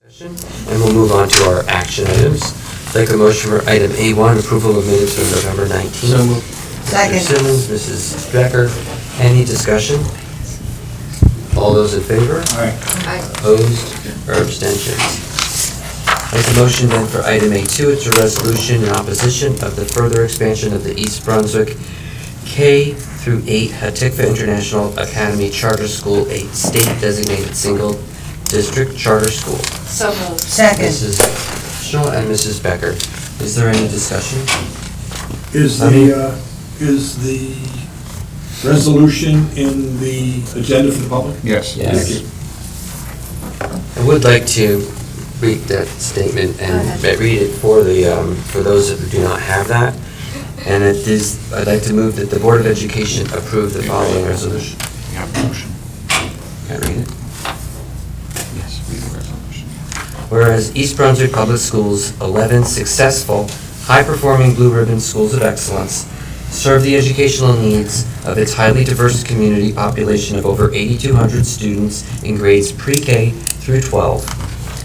And we'll move on to our action items. Like a motion for item A1, approval of minutes from November 19th. So moved. Second. Mr. Simmons, Mrs. Becker. Any discussion? All those in favor? Aye. Opposed or abstentions? Like a motion then for item A2, it's a resolution in opposition of the further expansion of the East Brunswick K through 8 Hatikva International Academy Charter School, a state-designated single district charter school. So moved. Second. Mrs. Shaw and Mrs. Becker. Is there any discussion? Is the resolution in the agenda for the public? Yes. Yes. I would like to read that statement and read it for those who do not have that. And it is, I'd like to move that the Board of Education approve the following resolution. You have a motion. Can I read it? Yes, read the resolution. Whereas East Brunswick Public Schools' 11 successful, high-performing Blue Ribbon Schools of Excellence serve the educational needs of its highly diverse community population of over 8,200 students in grades pre-K through 12.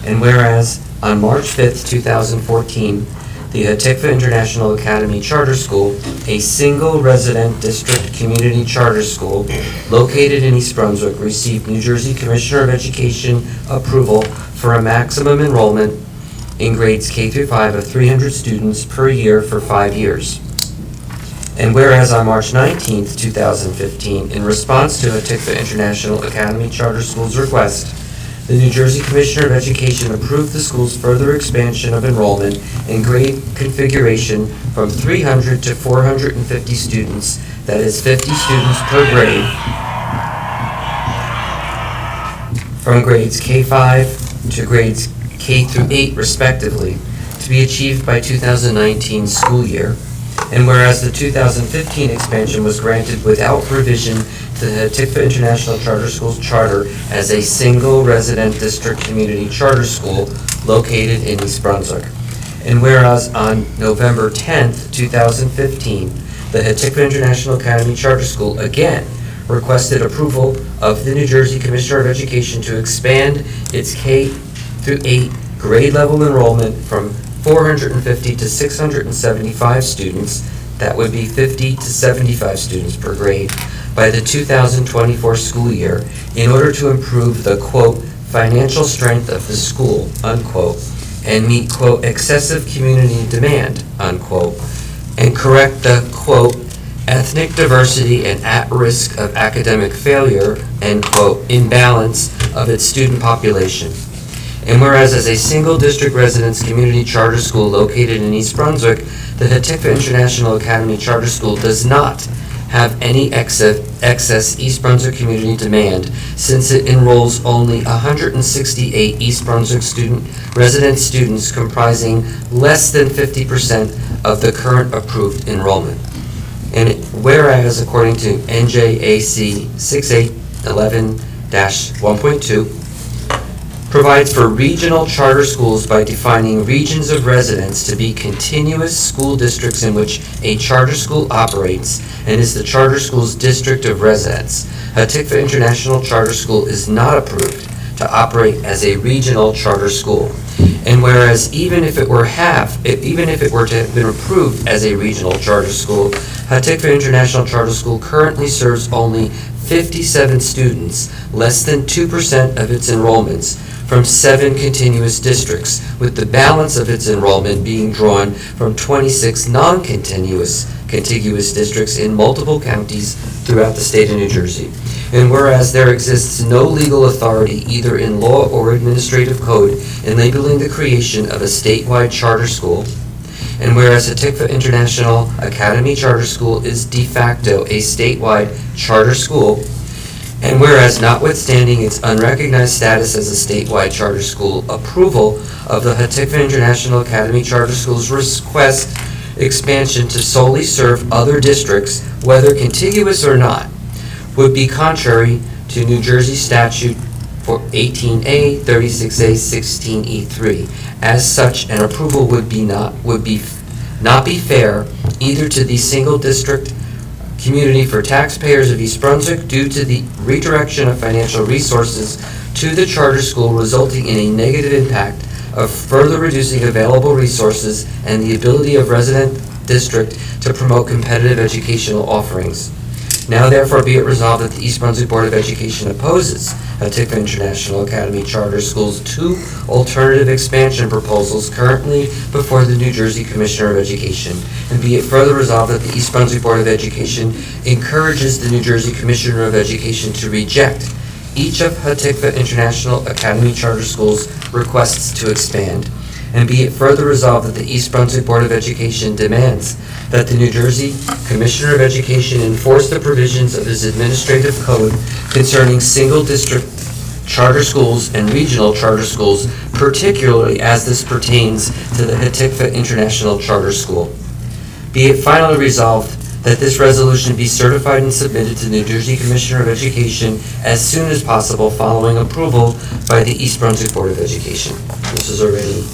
And whereas on March 5th, 2014, the Hatikva International Academy Charter School, a single resident district community charter school located in East Brunswick, received New Jersey Commissioner of Education approval for a maximum enrollment in grades K through 5 of 300 students per year for 5 years. And whereas on March 19th, 2015, in response to Hatikva International Academy Charter School's request, the New Jersey Commissioner of Education approved the school's further expansion of enrollment and grade configuration from 300 to 450 students, that is 50 students per grade, from grades K-5 to grades K through 8 respectively, to be achieved by 2019 school year. And whereas the 2015 expansion was granted without revision to the Hatikva International Charter School's charter as a single resident district community charter school located in East Brunswick. And whereas on November 10th, 2015, the Hatikva International Academy Charter School again requested approval of the New Jersey Commissioner of Education to expand its K through 8 grade level enrollment from 450 to 675 students, that would be 50 to 75 students per grade, by the 2024 school year in order to improve the, quote, financial strength of the school, unquote, and meet, quote, excessive community demand, unquote, and correct the, quote, ethnic diversity and at risk of academic failure, end quote, imbalance of its student population. And whereas as a single district residence community charter school located in East Brunswick, the Hatikva International Academy Charter School does not have any excess East Brunswick community demand, since it enrolls only 168 East Brunswick resident students comprising less than 50% of the current approved enrollment. And whereas according to NJAC 6811-1.2, provides for regional charter schools by defining regions of residence to be continuous school districts in which a charter school operates and is the charter school's district of residence. Hatikva International Charter School is not approved to operate as a regional charter school. And whereas even if it were to have been approved as a regional charter school, Hatikva International Charter School currently serves only 57 students, less than 2% of its enrollments, from 7 continuous districts, with the balance of its enrollment being drawn from 26 non-contiguous districts in multiple counties throughout the state of New Jersey. And whereas there exists no legal authority, either in law or administrative code, in labeling the creation of a statewide charter school, and whereas Hatikva International Academy Charter School is de facto a statewide charter school, and whereas notwithstanding its unrecognized status as a statewide charter school, approval of the Hatikva International Academy Charter School's request expansion to solely serve other districts, whether contiguous or not, would be contrary to New Jersey statute for 18A, 36A, 16E3. As such, an approval would not be fair either to the single district community for taxpayers of East Brunswick due to the redirection of financial resources to the charter school, resulting in a negative impact of further reducing available resources and the ability of resident district to promote competitive educational offerings. Now therefore be it resolved that the East Brunswick Board of Education opposes Hatikva International Academy Charter School's 2 alternative expansion proposals currently before the New Jersey Commissioner of Education. And be it further resolved that the East Brunswick Board of Education encourages the New Jersey Commissioner of Education to reject each of Hatikva International Academy Charter School's requests to expand. And be it further resolved that the East Brunswick Board of Education demands that the New Jersey Commissioner of Education enforce the provisions of his administrative code concerning single district charter schools and regional charter schools, particularly as this pertains to the Hatikva International Charter School. Be it finally resolved that this resolution be certified and submitted to the New Jersey Commissioner of Education as soon as possible following approval by the East Brunswick Board of Education. This is already,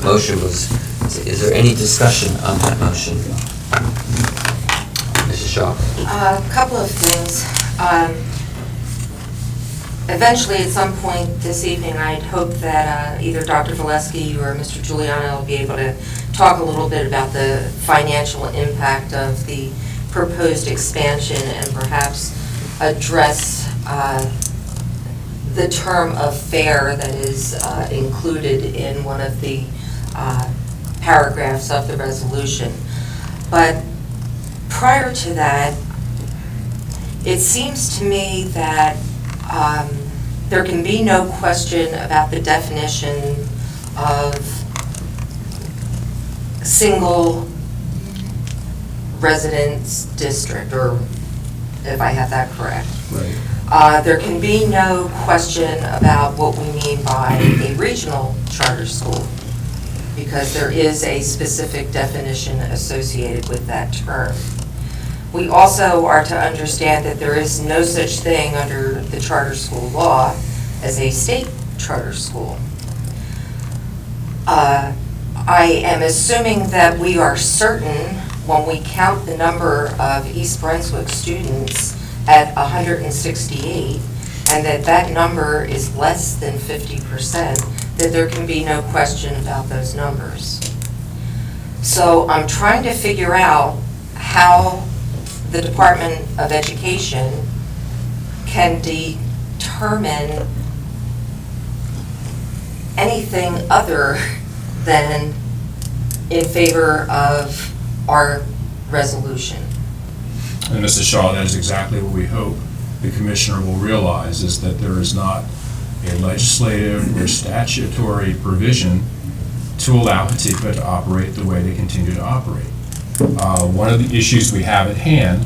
motion was, is there any discussion on that motion? Mrs. Shaw? A couple of things. Eventually, at some point this evening, I'd hope that either Dr. Valesky or Mr. Giuliano will be able to talk a little bit about the financial impact of the proposed expansion and perhaps address the term of fare that is included in one of the paragraphs of the resolution. But prior to that, it seems to me that there can be no question about the definition of single residence district, or if I have that correct. Right. There can be no question about what we mean by a regional charter school, because there is a specific definition associated with that term. We also are to understand that there is no such thing under the charter school law as a state charter school. I am assuming that we are certain when we count the number of East Brunswick students at 168, and that number is less than 50%, that there can be no question about those numbers. So I'm trying to figure out how the Department of Education can determine anything other than in favor of our resolution. And Mrs. Shaw, that is exactly what we hope the Commissioner will realize, is that there is not a legislative or statutory provision to allow Hatikva to operate the way they continue to operate. One of the issues we have at hand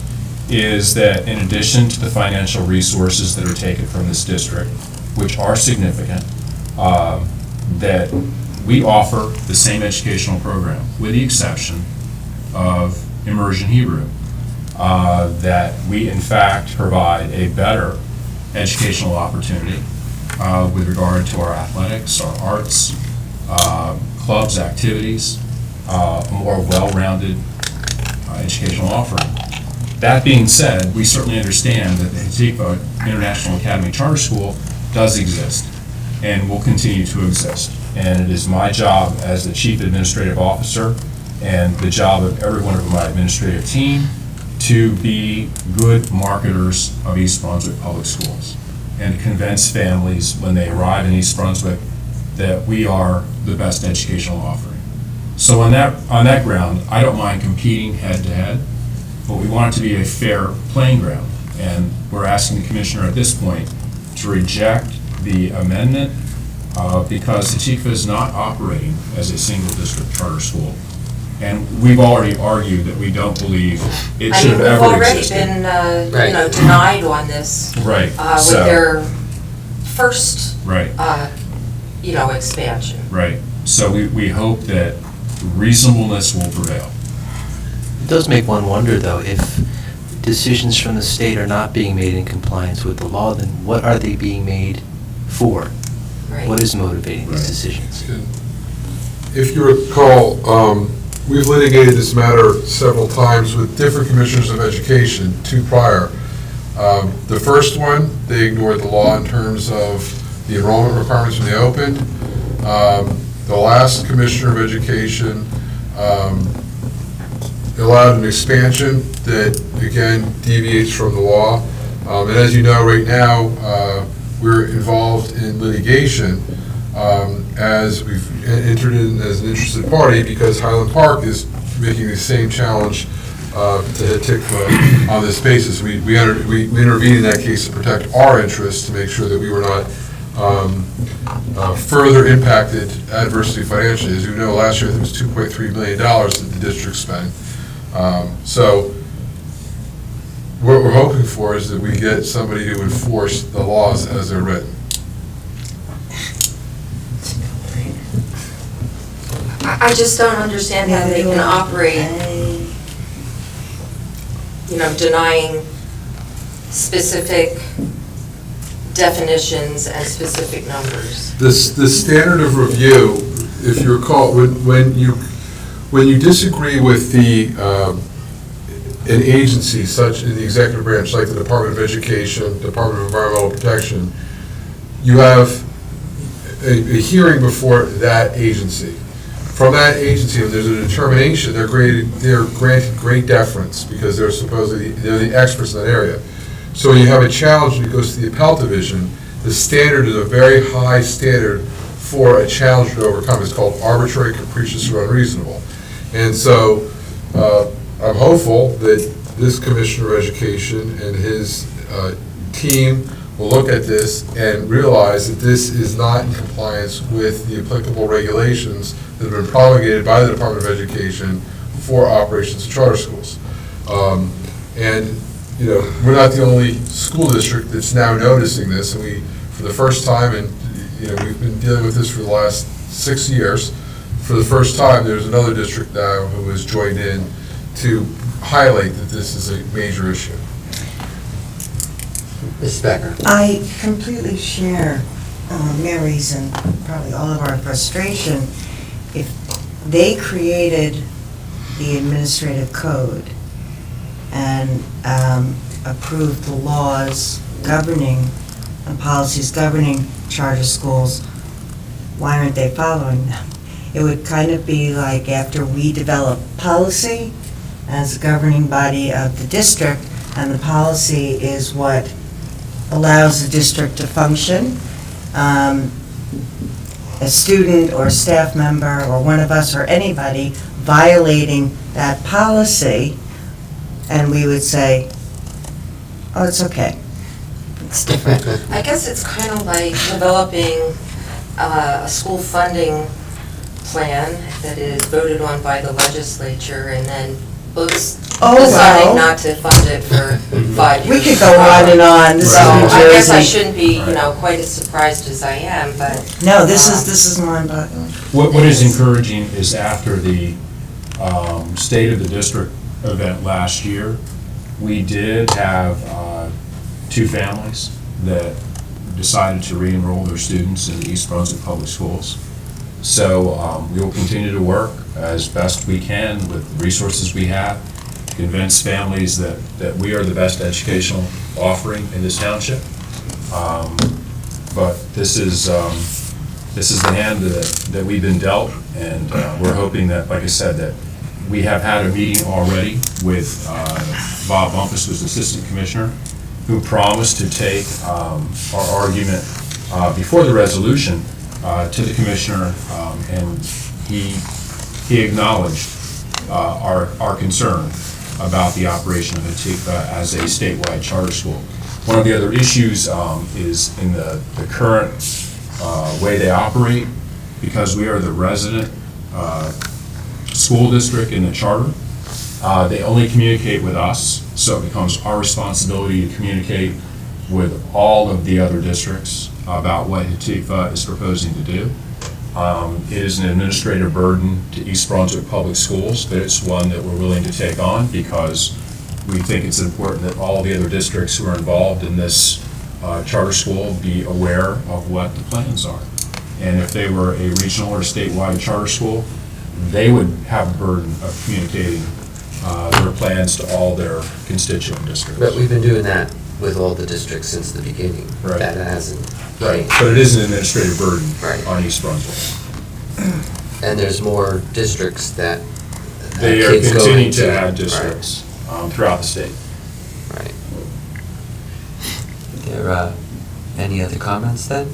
is that in addition to the financial resources that are taken from this district, which are significant, that we offer the same educational program, with the exception of Immersion Hebrew, that we in fact provide a better educational opportunity with regard to our athletics, our arts, clubs, activities, a more well-rounded educational offering. That being said, we certainly understand that the Hatikva International Academy Charter School does exist and will continue to exist. And it is my job as the Chief Administrative Officer and the job of every one of my administrative team to be good marketers of East Brunswick Public Schools and convince families when they arrive in East Brunswick that we are the best educational offering. So on that ground, I don't mind competing head to head, but we want it to be a fair playing ground. And we're asking the Commissioner at this point to reject the amendment because Hatikva is not operating as a single district charter school. And we've already argued that we don't believe it should have ever existed. We've already been, denied on this. Right. With their first, Right. Expansion. Right. So we hope that reasonableness will prevail. It does make one wonder, though, if decisions from the state are not being made in compliance with the law, then what are they being made for? Right. What is motivating these decisions? If you recall, we've litigated this matter several times with different commissioners of education, two prior. The first one, they ignored the law in terms of the enrollment requirements when they opened. The last Commissioner of Education allowed an expansion that, again, deviates from the law. And as you know, right now, we're involved in litigation as we've entered in as an interested party because Highland Park is making the same challenge to hit TICFA on this basis. We intervened in that case to protect our interests, to make sure that we were not further impacted adversely financially. As you know, last year I think it was $2.3 million that the district spent. So what we're hoping for is that we get somebody to enforce the laws as they're written. I just don't understand how they can operate, denying specific definitions and specific numbers. The standard of review, if you recall, when you disagree with an agency such in the executive branch, like the Department of Education, Department of Environmental Protection, you have a hearing before that agency. From that agency, if there's a determination, they're granted great deference because they're the experts in that area. So when you have a challenge and it goes to the appellate division, the standard is a very high standard for a challenge to overcome. It's called arbitrary, capricious, or unreasonable. And so I'm hopeful that this Commissioner of Education and his team will look at this and realize that this is not in compliance with the applicable regulations that have been promulgated by the Department of Education for operations of charter schools. And we're not the only school district that's now noticing this, and we, for the first time, and we've been dealing with this for the last 6 years, for the first time, there's another district now who has joined in to highlight that this is a major issue. Ms. Becker? I completely share Mary's and probably all of our frustration. If they created the administrative code and approved the laws governing and policies governing charter schools, why aren't they following them? It would kind of be like after we develop policy as a governing body of the district, and the policy is what allows the district to function. A student or staff member or one of us or anybody violating that policy, and we would say, oh, it's okay. It's different. I guess it's kind of like developing a school funding plan that is voted on by the legislature and then deciding not to fund it for 5 years. We could go on and on. This is So New I guess I Jersey. shouldn't be, quite as surprised as I am, but. No, this is mind-boggling. What is encouraging is after the State of the District event last year, we did have 2 families that decided to re-enroll their students in the East Brunswick Public Schools. So we will continue to work as best we can with the resources we have to convince families that we are the best educational offering in this township. But this is the hand that we've been dealt, and we're hoping that, like I said, that we have had a meeting already with Bob Bumpus, who's Assistant Commissioner, who promised to take our argument before the resolution to the Commissioner, and he acknowledged our concern about the operation of TICFA as a statewide charter school. One of the other issues is in the current way they operate, because we are the resident school district in the charter. They only communicate with us, so it becomes our responsibility to communicate with all of the other districts about what TICFA is proposing to do. It is an administrative burden to East Brunswick Public Schools, but it's one that we're willing to take on because we think it's important that all the other districts who are involved in this charter school be aware of what the plans are. And if they were a regional or statewide charter school, they would have the burden of communicating their plans to all their constituent districts. But we've been doing that with all the districts since the beginning. Right. That hasn't Right, changed. but it is an administrative burden Right. on East Brunswick. And there's more districts that They are kids go continuing into. to add Right. districts throughout the state. Right. There, any other comments then?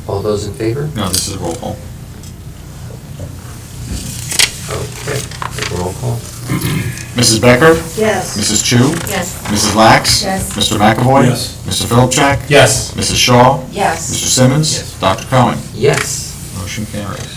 All those in favor? No, this is a roll call. Okay, take a roll call. Mrs. Becker? Yes. Mrs. Chu? Yes. Mrs. Lax? Yes. Mr. McAvoy? Yes. Mr. Philipchak? Yes. Mrs. Shaw? Yes. Mr. Simmons? Yes. Dr. Cohen? Yes. Motion carries.